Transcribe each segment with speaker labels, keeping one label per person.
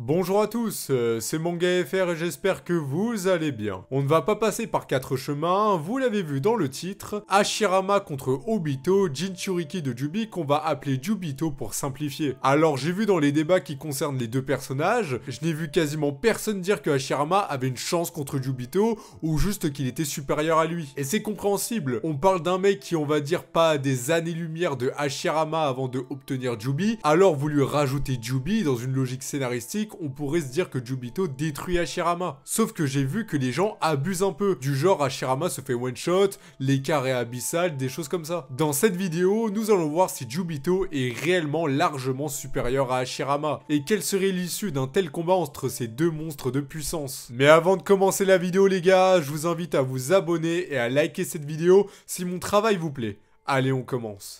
Speaker 1: Bonjour à tous, c'est MangaFR et j'espère que vous allez bien. On ne va pas passer par 4 chemins, vous l'avez vu dans le titre, Hashirama contre Obito, Jinchuriki de Jubi qu'on va appeler Jubito pour simplifier. Alors j'ai vu dans les débats qui concernent les deux personnages, je n'ai vu quasiment personne dire que Hashirama avait une chance contre Jubito ou juste qu'il était supérieur à lui. Et c'est compréhensible, on parle d'un mec qui on va dire pas à des années-lumière de Hashirama avant de obtenir Jubi, alors vous lui rajoutez Jubi dans une logique scénaristique, on pourrait se dire que Jubito détruit Hashirama. Sauf que j'ai vu que les gens abusent un peu. Du genre Hashirama se fait one shot, l'écart est abyssal, des choses comme ça. Dans cette vidéo, nous allons voir si Jubito est réellement largement supérieur à Hashirama. Et quelle serait l'issue d'un tel combat entre ces deux monstres de puissance. Mais avant de commencer la vidéo les gars, je vous invite à vous abonner et à liker cette vidéo si mon travail vous plaît. Allez on commence.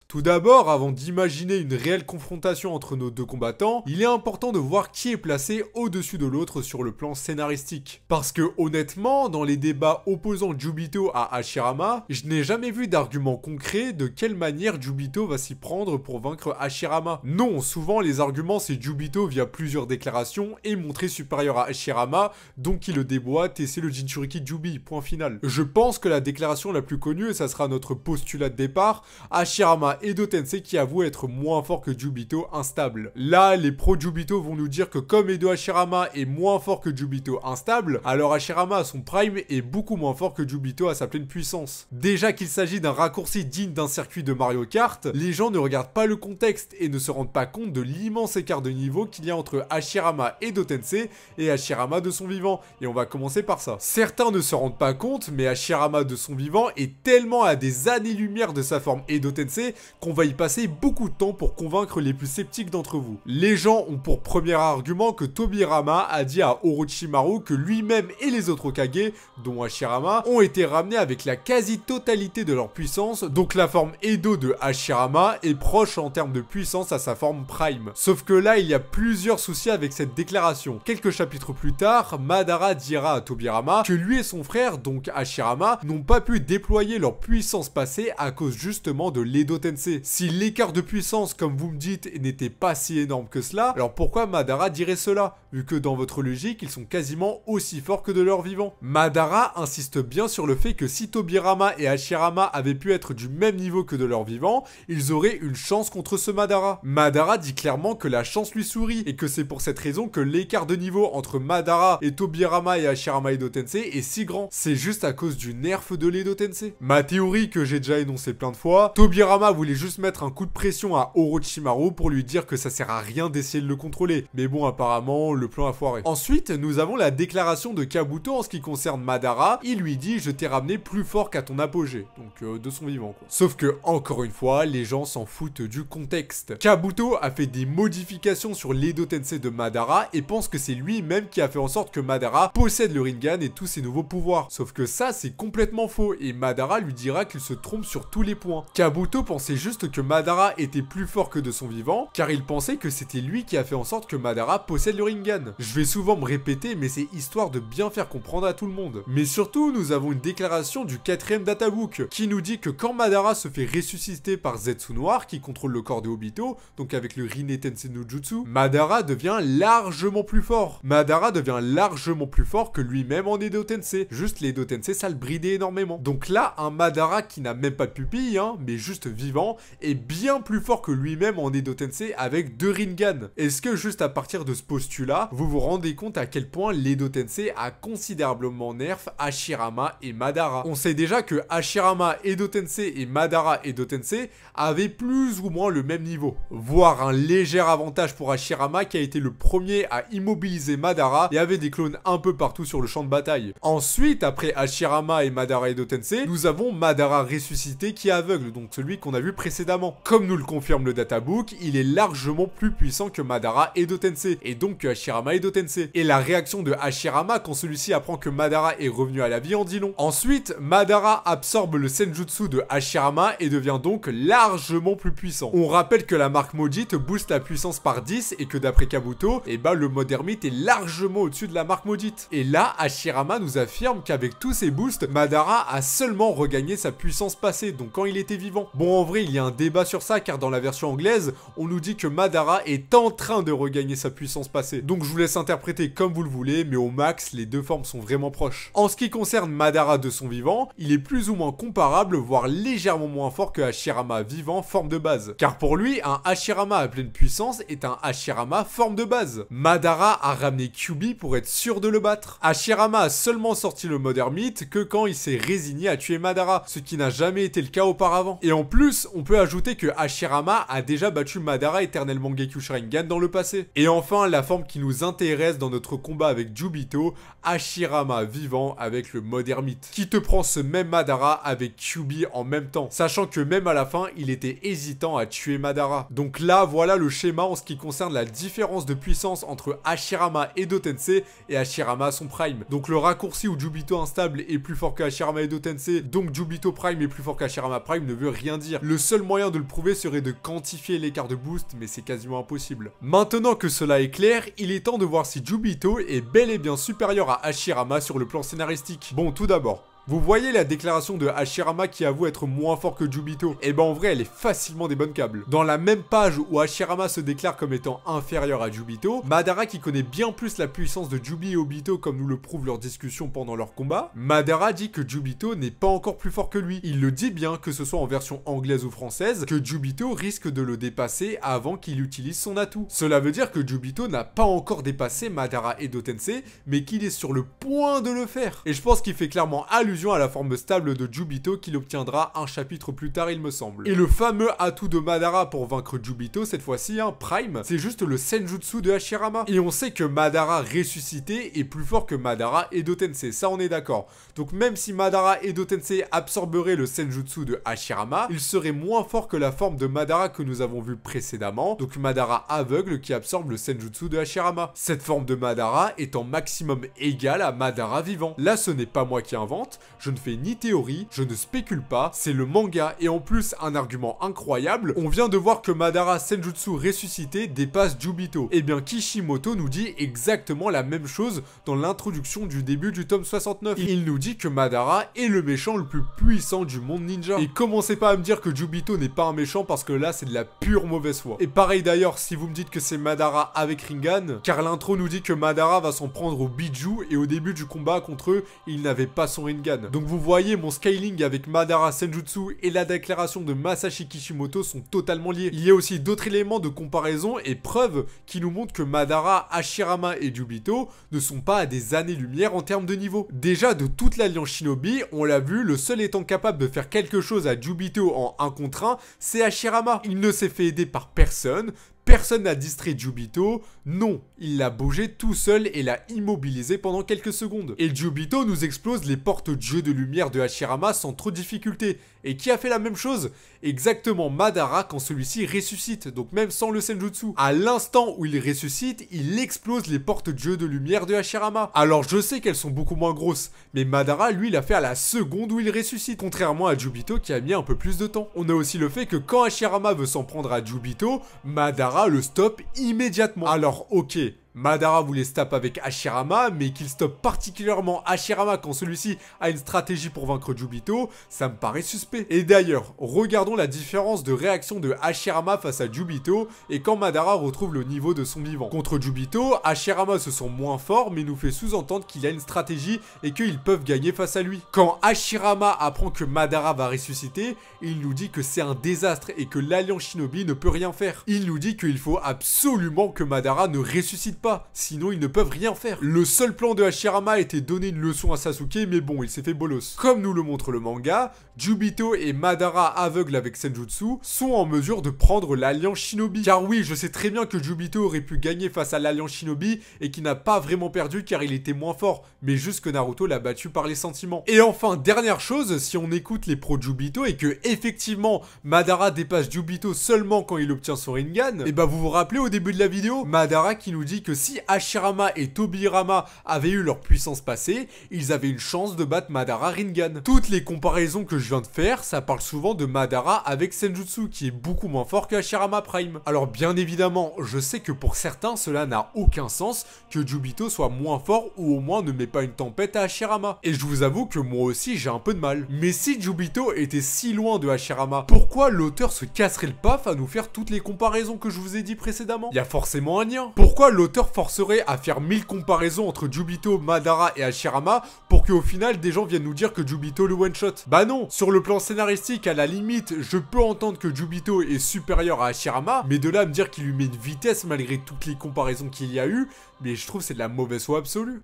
Speaker 1: Tout d'abord, avant d'imaginer une réelle confrontation entre nos deux combattants, il est important de voir qui est placé au-dessus de l'autre sur le plan scénaristique. Parce que honnêtement, dans les débats opposant Jubito à Hashirama, je n'ai jamais vu d'argument concret de quelle manière Jubito va s'y prendre pour vaincre Hashirama. Non, souvent les arguments c'est Jubito via plusieurs déclarations est montré supérieur à Hashirama, donc il le déboîte et c'est le Jinchuriki Jubi, point final. Je pense que la déclaration la plus connue, et ça sera notre postulat de départ, Hashirama Edo Tensei qui avoue être moins fort que Jubito instable. Là, les pros Jubito vont nous dire que comme Edo Hashirama est moins fort que Jubito instable, alors Hashirama à son prime est beaucoup moins fort que Jubito à sa pleine puissance. Déjà qu'il s'agit d'un raccourci digne d'un circuit de Mario Kart, les gens ne regardent pas le contexte et ne se rendent pas compte de l'immense écart de niveau qu'il y a entre Hashirama Edo Tensei et Hashirama de son vivant. Et on va commencer par ça. Certains ne se rendent pas compte, mais Hashirama de son vivant est tellement à des années-lumière de sa forme Edo Tensei qu'on va y passer beaucoup de temps pour convaincre les plus sceptiques d'entre vous. Les gens ont pour premier argument que Tobirama a dit à Orochimaru que lui-même et les autres Hokage, dont Hashirama, ont été ramenés avec la quasi-totalité de leur puissance, donc la forme Edo de Hashirama est proche en termes de puissance à sa forme Prime. Sauf que là, il y a plusieurs soucis avec cette déclaration. Quelques chapitres plus tard, Madara dira à Tobirama que lui et son frère, donc Hashirama, n'ont pas pu déployer leur puissance passée à cause justement de l'Edo Tensei. Si l'écart de puissance, comme vous me dites, n'était pas si énorme que cela, alors pourquoi Madara dirait cela, vu que dans votre logique, ils sont quasiment aussi forts que de leur vivant? Madara insiste bien sur le fait que si Tobirama et Hashirama avaient pu être du même niveau que de leur vivant, ils auraient une chance contre ce Madara. Madara dit clairement que la chance lui sourit, et que c'est pour cette raison que l'écart de niveau entre Madara et Tobirama et Hashirama Edo Tensei est si grand. C'est juste à cause du nerf de l'Edo Tensei. Ma théorie que j'ai déjà énoncée plein de fois, Tobirama voulait juste mettre un coup de pression à Orochimaru pour lui dire que ça sert à rien d'essayer de le contrôler. Mais bon, apparemment, le plan a foiré. Ensuite, nous avons la déclaration de Kabuto en ce qui concerne Madara. Il lui dit « Je t'ai ramené plus fort qu'à ton apogée ». Donc, de son vivant, quoi. Sauf que, encore une fois, les gens s'en foutent du contexte. Kabuto a fait des modifications sur l'Edo Tensei de Madara et pense que c'est lui-même qui a fait en sorte que Madara possède le Rinnegan et tous ses nouveaux pouvoirs. Sauf que ça, c'est complètement faux et Madara lui dira qu'il se trompe sur tous les points. Kabuto pensait juste que Madara était plus fort que de son vivant, car il pensait que c'était lui qui a fait en sorte que Madara possède le Rinnegan. Je vais souvent me répéter, mais c'est histoire de bien faire comprendre à tout le monde. Mais surtout, nous avons une déclaration du 4ème databook, qui nous dit que quand Madara se fait ressusciter par Zetsu Noir, qui contrôle le corps de Obito, donc avec le Rinne Tensei no Jutsu, Madara devient largement plus fort. Madara devient largement plus fort que lui-même en Edo Tensei. Juste l'Edo Tensei, ça le bridait énormément. Donc là, un Madara qui n'a même pas de pupille, hein, mais juste vivant, est bien plus fort que lui-même en Edo Tensei avec 2 Rinnegan. Est-ce que juste à partir de ce postulat, vous vous rendez compte à quel point l'Edo Tensei a considérablement nerf Hashirama et Madara? On sait déjà que Hashirama Edo Tensei et Madara Edo Tensei avaient plus ou moins le même niveau, voire un léger avantage pour Hashirama qui a été le premier à immobiliser Madara et avait des clones un peu partout sur le champ de bataille. Ensuite, après Hashirama et Madara Edo Tensei, nous avons Madara ressuscité qui est aveugle, donc celui qu'on a vu précédemment. Comme nous le confirme le databook, il est largement plus puissant que Madara Edo Tensei, et donc que Hashirama Edo Tensei. Et la réaction de Hashirama quand celui-ci apprend que Madara est revenu à la vie en dit long. Ensuite, Madara absorbe le Senjutsu de Hashirama et devient donc largement plus puissant. On rappelle que la marque maudite booste la puissance par 10 et que d'après Kabuto, le mode ermite est largement au-dessus de la marque maudite. Et là, Hashirama nous affirme qu'avec tous ces boosts, Madara a seulement regagné sa puissance passée, donc quand il était vivant. Bon, en vrai, il y a un débat sur ça car dans la version anglaise, on nous dit que Madara est en train de regagner sa puissance passée. Donc je vous laisse interpréter comme vous le voulez, mais au max, les deux formes sont vraiment proches. En ce qui concerne Madara de son vivant, il est plus ou moins comparable, voire légèrement moins fort que Hashirama vivant forme de base. Car pour lui, un Hashirama à pleine puissance est un Hashirama forme de base. Madara a ramené Kyuubi pour être sûr de le battre. Hashirama a seulement sorti le mode ermite que quand il s'est résigné à tuer Madara, ce qui n'a jamais été le cas auparavant. Et en plus, on peut ajouter que Hashirama a déjà battu Madara éternel Mangekyo Sharingan dans le passé. Et enfin, la forme qui nous intéresse dans notre combat avec Jubito, Hashirama vivant avec le mode ermite, qui te prend ce même Madara avec Kyuubi en même temps, sachant que même à la fin, il était hésitant à tuer Madara. Donc là, voilà le schéma en ce qui concerne la différence de puissance entre Hashirama Edo Tensei et Hashirama son prime. Donc le raccourci où Jubito instable est plus fort que Hashirama Edo Tensei, donc Jubito prime est plus fort qu'Hashirama prime ne veut rien dire. Le seul moyen de le prouver serait de quantifier l'écart de boost, mais c'est quasiment impossible. Maintenant que cela est clair, il est temps de voir si Jubito est bel et bien supérieur à Hashirama sur le plan scénaristique. Bon, tout d'abord, vous voyez la déclaration de Hashirama qui avoue être moins fort que Jubito? Et ben en vrai elle est facilement des bonnes câbles. Dans la même page où Hashirama se déclare comme étant inférieur à Jubito, Madara qui connaît bien plus la puissance de Jubi et Obito comme nous le prouvent leurs discussions pendant leur combat, Madara dit que Jubito n'est pas encore plus fort que lui. Il le dit bien, que ce soit en version anglaise ou française, que Jubito risque de le dépasser avant qu'il utilise son atout. Cela veut dire que Jubito n'a pas encore dépassé Madara Edo Tensei, mais qu'il est sur le point de le faire. Et je pense qu'il fait clairement allusion à la forme stable de Jubito qu'il obtiendra un chapitre plus tard il me semble. Et le fameux atout de Madara pour vaincre Jubito, cette fois-ci, Prime, c'est juste le Senjutsu de Hashirama. Et on sait que Madara ressuscité est plus fort que Madara Edo Tensei, ça on est d'accord. Donc même si Madara Edo Tensei absorberait le Senjutsu de Hashirama, il serait moins fort que la forme de Madara que nous avons vu précédemment, donc Madara aveugle qui absorbe le Senjutsu de Hashirama. Cette forme de Madara est en maximum égale à Madara vivant. Là ce n'est pas moi qui invente, je ne fais ni théorie, je ne spécule pas, c'est le manga et en plus un argument incroyable, on vient de voir que Madara Senjutsu ressuscité dépasse Jubito. Et bien Kishimoto nous dit exactement la même chose dans l'introduction du début du tome 69. Il nous dit que Madara est le méchant le plus puissant du monde ninja. Et commencez pas à me dire que Jubito n'est pas un méchant parce que là c'est de la pure mauvaise foi. Et pareil d'ailleurs si vous me dites que c'est Madara avec Rinnegan, car l'intro nous dit que Madara va s'en prendre au Biju et au début du combat contre eux, il n'avait pas son Rinnegan. Donc vous voyez, mon scaling avec Madara Senjutsu et la déclaration de Masashi Kishimoto sont totalement liés. Il y a aussi d'autres éléments de comparaison et preuves qui nous montrent que Madara, Hashirama et Jubito ne sont pas à des années-lumière en termes de niveau. Déjà, de toute l'alliance Shinobi, on l'a vu, le seul étant capable de faire quelque chose à Jubito en 1 contre 1, c'est Hashirama. Il ne s'est fait aider par personne. Personne n'a distrait Jubito, non, il l'a bougé tout seul et l'a immobilisé pendant quelques secondes. Et Jubito nous explose les porte-dieux de lumière de Hashirama sans trop de difficulté. Et qui a fait la même chose? Exactement Madara quand celui-ci ressuscite, donc même sans le Senjutsu. À l'instant où il ressuscite, il explose les porte-dieux de lumière de Hashirama. Alors je sais qu'elles sont beaucoup moins grosses, mais Madara lui l'a fait à la seconde où il ressuscite, contrairement à Jubito qui a mis un peu plus de temps. On a aussi le fait que quand Hashirama veut s'en prendre à Jubito, Madara le stoppe immédiatement. Alors ok, Madara voulait stop avec Hashirama, mais qu'il stoppe particulièrement Hashirama quand celui-ci a une stratégie pour vaincre Jubito, ça me paraît suspect. Et d'ailleurs, regardons la différence de réaction de Hashirama face à Jubito et quand Madara retrouve le niveau de son vivant. Contre Jubito, Hashirama se sent moins fort mais nous fait sous-entendre qu'il a une stratégie et qu'ils peuvent gagner face à lui. Quand Hashirama apprend que Madara va ressusciter, il nous dit que c'est un désastre et que l'Alliance Shinobi ne peut rien faire. Il nous dit qu'il faut absolument que Madara ne ressuscite pas, sinon ils ne peuvent rien faire. Le seul plan de Hashirama était donner une leçon à Sasuke, mais bon, il s'est fait bolos. Comme nous le montre le manga, Jubito et Madara aveugles avec Senjutsu sont en mesure de prendre l'Alliance Shinobi. Car oui, je sais très bien que Jubito aurait pu gagner face à l'Alliance Shinobi et qu'il n'a pas vraiment perdu car il était moins fort, mais juste que Naruto l'a battu par les sentiments. Et enfin, dernière chose, si on écoute les pros de Jubito et que effectivement Madara dépasse Jubito seulement quand il obtient son Rinnegan, et bah vous vous rappelez au début de la vidéo, Madara qui nous dit que que si Hashirama et Tobirama avaient eu leur puissance passée, ils avaient une chance de battre Madara Rinnegan. Toutes les comparaisons que je viens de faire, ça parle souvent de Madara avec Senjutsu, qui est beaucoup moins fort que Hashirama Prime. Alors bien évidemment, je sais que pour certains, cela n'a aucun sens que Jubito soit moins fort ou au moins ne met pas une tempête à Hashirama. Et je vous avoue que moi aussi j'ai un peu de mal. Mais si Jubito était si loin de Hashirama, pourquoi l'auteur se casserait le paf à nous faire toutes les comparaisons que je vous ai dit précédemment? Il y a forcément un lien. Pourquoi l'auteur forcerait à faire 1000 comparaisons entre Jubito, Madara et Hashirama pour qu'au final des gens viennent nous dire que Jubito le one shot? Bah non, sur le plan scénaristique, à la limite, je peux entendre que Jubito est supérieur à Hashirama, mais de là à me dire qu'il lui met une vitesse malgré toutes les comparaisons qu'il y a eu, mais je trouve que c'est de la mauvaise foi absolue.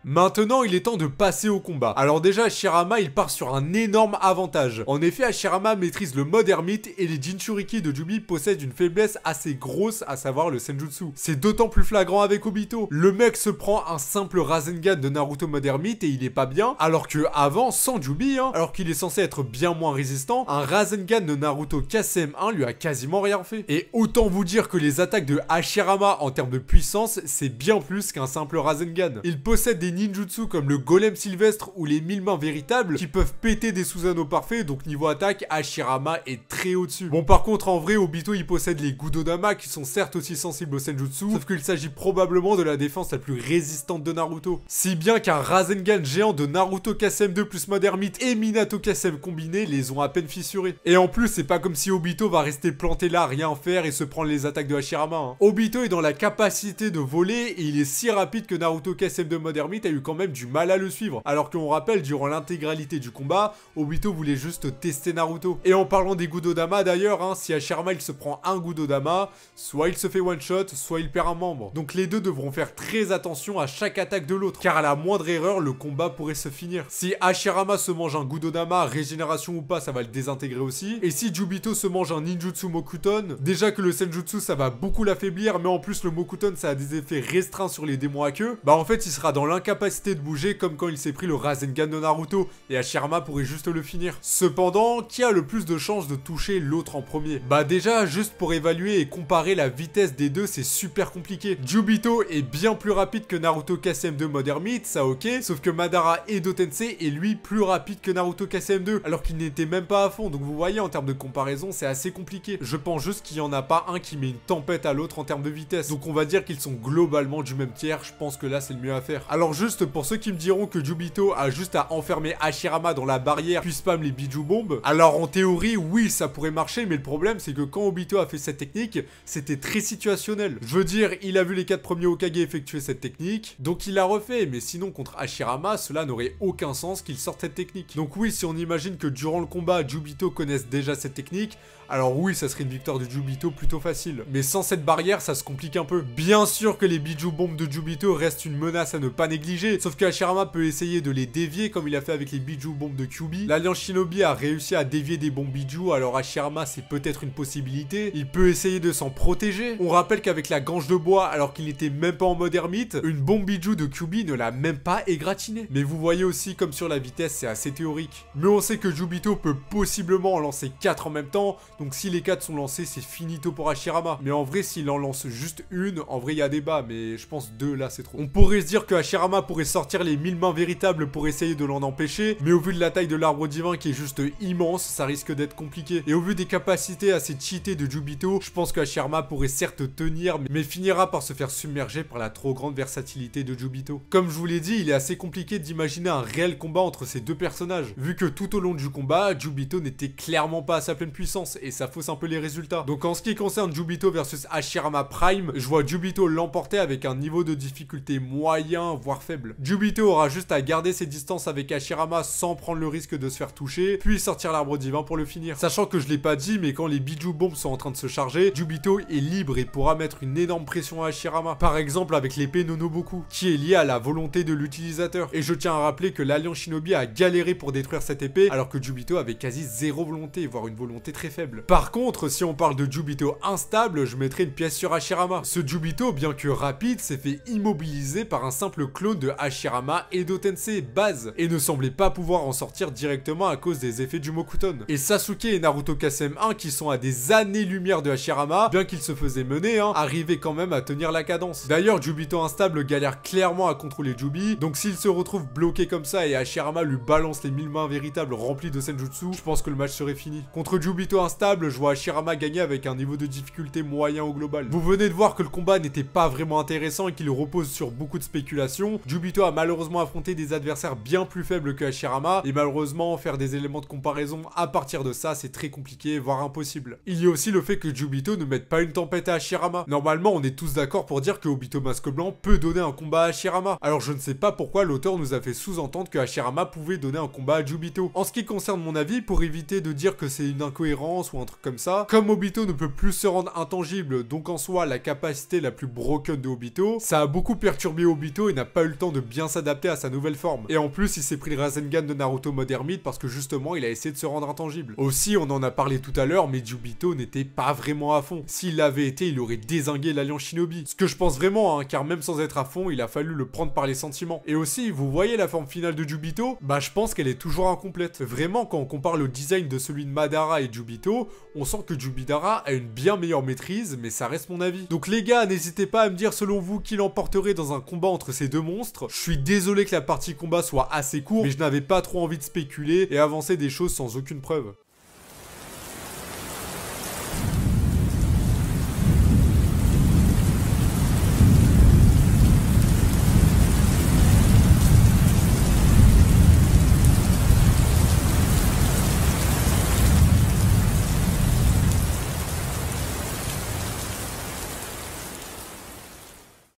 Speaker 1: Maintenant, il est temps de passer au combat. Alors déjà, Hashirama, il part sur un énorme avantage. En effet, Hashirama maîtrise le mode ermite et les Jinchuriki de Jubi possèdent une faiblesse assez grosse, à savoir le Senjutsu. C'est d'autant plus flagrant avec Obito. Le mec se prend un simple Rasengan de Naruto mode ermite et il est pas bien, alors que avant, sans Jubi, alors qu'il est censé être bien moins résistant, un Rasengan de Naruto KCM1 lui a quasiment rien fait. Et autant vous dire que les attaques de Hashirama en termes de puissance, c'est bien plus qu'un simple Rasengan. Il possède des ninjutsu comme le golem sylvestre ou les 1000 mains véritables qui peuvent péter des Susanoo parfaits, donc niveau attaque, Hashirama est très au-dessus. Bon, par contre, en vrai, Obito il possède les Gudodama qui sont certes aussi sensibles au Senjutsu, sauf qu'il s'agit probablement de la défense la plus résistante de Naruto. Si bien qu'un Rasengan géant de Naruto KCM2 plus mode ermite et Minato KCM combinés les ont à peine fissurés. Et en plus, c'est pas comme si Obito va rester planté là, rien faire et se prendre les attaques de Hashirama. Obito est dans la capacité de voler et il est si rapide que Naruto KCM2 mode ermite a eu quand même du mal à le suivre. Alors qu'on rappelle, durant l'intégralité du combat, Obito voulait juste tester Naruto. Et en parlant des Gudodama d'ailleurs, si Hashirama il se prend un Gudodama, soit il se fait one shot, soit il perd un membre. Donc les deux devront faire très attention à chaque attaque de l'autre, car à la moindre erreur, le combat pourrait se finir. Si Hashirama se mange un Gudodama, régénération ou pas, ça va le désintégrer aussi. Et si Jubito se mange un Ninjutsu Mokuton, déjà que le Senjutsu ça va beaucoup l'affaiblir, mais en plus le Mokuton ça a des effets restreints sur les démons à queue, bah en fait il sera dans l'incapacité de bouger comme quand il s'est pris le Rasengan de Naruto, et Hashirama pourrait juste le finir. Cependant, qui a le plus de chances de toucher l'autre en premier? Bah déjà, juste pour évaluer et comparer la vitesse des deux, c'est super compliqué. Jubito est bien plus rapide que Naruto KCM2 mode ermite, ça ok, sauf que Madara Edo Tensei est lui plus rapide que Naruto KCM2, alors qu'il n'était même pas à fond, donc vous voyez en termes de comparaison, c'est assez compliqué. Je pense juste qu'il n'y en a pas un qui met une tempête à l'autre en termes de vitesse, donc on va dire qu'ils sont globalement du même tiers, je pense que là c'est le mieux à faire. Alors juste pour ceux qui me diront que Jubito a juste à enfermer Hashirama dans la barrière puis spam les Biju bombes, alors en théorie oui ça pourrait marcher, mais le problème c'est que quand Obito a fait cette technique, c'était très situationnel. Je veux dire, il a vu les 4 premiers Hokage effectuer cette technique, donc il l'a refait, mais sinon contre Hashirama, cela n'aurait aucun sens qu'il sorte cette technique. Donc oui, si on imagine que durant le combat, Jubito connaisse déjà cette technique, alors oui, ça serait une victoire de Jubito plutôt facile. Mais sans cette barrière, ça se complique un peu. Bien sûr que les Biju bombes de Jubito restent une menace à ne pas négliger, sauf que Hashirama peut essayer de les dévier comme il a fait avec les Biju bombes de Kyuubi. L'Alliance Shinobi a réussi à dévier des bombes Biju, alors Hashirama c'est peut-être une possibilité. Il peut essayer de s'en protéger. On rappelle qu'avec la ganche de bois, alors qu'il n'était même pas en mode ermite, une bombe Biju de Kyuubi ne l'a même pas égratigné. Mais vous voyez aussi comme sur la vitesse, c'est assez théorique. Mais on sait que Jubito peut possiblement en lancer 4 en même temps, donc si les 4 sont lancés, c'est finito pour Hashirama. Mais en vrai, s'il en lance juste une, en vrai il y a débat, mais je pense 2 là c'est trop. On pourrait se dire que Hashirama pourrait sortir les 1000 mains véritables pour essayer de l'en empêcher, mais au vu de la taille de l'arbre divin qui est juste immense, ça risque d'être compliqué. Et au vu des capacités assez cheatées de Jubito, je pense que Hashirama pourrait certes tenir, mais finira par se faire submerger par la trop grande versatilité de Jubito. Comme je vous l'ai dit, il est assez compliqué d'imaginer un réel combat entre ces deux personnages, vu que tout au long du combat, Jubito n'était clairement pas à sa pleine puissance, et ça fausse un peu les résultats. Donc en ce qui concerne Jubito versus Hashirama Prime, je vois Jubito l'emporter avec un niveau de difficulté moyen, voire faible. Jubito aura juste à garder ses distances avec Hashirama sans prendre le risque de se faire toucher, puis sortir l'arbre divin pour le finir. Sachant que je l'ai pas dit, mais quand les Biju bombes sont en train de se charger, Jubito est libre et pourra mettre une énorme pression à Hashirama. Par exemple avec l'épée Nonoboku, qui est liée à la volonté de l'utilisateur. Et je tiens à rappeler que l'Alliance Shinobi a galéré pour détruire cette épée, alors que Jubito avait quasi zéro volonté, voire une volonté très faible. Par contre, si on parle de Jubito instable, je mettrai une pièce sur Hashirama. Ce Jubito, bien que rapide, s'est fait immobiliser par un simple clone clone de Hashirama Edo Tensei base, et ne semblait pas pouvoir en sortir directement à cause des effets du Mokuton. Et Sasuke et Naruto KSM1 qui sont à des années-lumière de Hashirama, bien qu'ils se faisaient mener, arrivaient quand même à tenir la cadence. D'ailleurs, Jubito instable galère clairement à contrôler Jubi, donc s'il se retrouve bloqué comme ça et Hashirama lui balance les 1000 mains véritables remplies de Senjutsu, je pense que le match serait fini. Contre Jubito instable, je vois Hashirama gagner avec un niveau de difficulté moyen au global. Vous venez de voir que le combat n'était pas vraiment intéressant et qu'il repose sur beaucoup de spéculations. Jubito a malheureusement affronté des adversaires bien plus faibles que Hashirama, et malheureusement faire des éléments de comparaison à partir de ça, c'est très compliqué, voire impossible. Il y a aussi le fait que Jubito ne mette pas une tempête à Hashirama. Normalement, on est tous d'accord pour dire que Obito Masque Blanc peut donner un combat à Hashirama. Alors je ne sais pas pourquoi l'auteur nous a fait sous-entendre que Hashirama pouvait donner un combat à Jubito. En ce qui concerne mon avis, pour éviter de dire que c'est une incohérence ou un truc comme ça, comme Obito ne peut plus se rendre intangible, donc en soi la capacité la plus broken de Obito, ça a beaucoup perturbé Obito et n'a pas eu le temps de bien s'adapter à sa nouvelle forme. Et en plus, il s'est pris le Rasengan de Naruto mode ermite parce que justement, il a essayé de se rendre intangible. Aussi, on en a parlé tout à l'heure, mais Jubito n'était pas vraiment à fond. S'il l'avait été, il aurait dézingué l'Alliance Shinobi. Ce que je pense vraiment, car même sans être à fond, il a fallu le prendre par les sentiments. Et aussi, vous voyez la forme finale de Jubito? Bah, je pense qu'elle est toujours incomplète. Vraiment, quand on compare le design de celui de Madara et Jubito, on sent que Jubidara a une bien meilleure maîtrise, mais ça reste mon avis. Donc les gars, n'hésitez pas à me dire selon vous qui l'emporterait dans un combat entre ces deux monstres. Je suis désolé que la partie combat soit assez courte, mais je n'avais pas trop envie de spéculer et avancer des choses sans aucune preuve.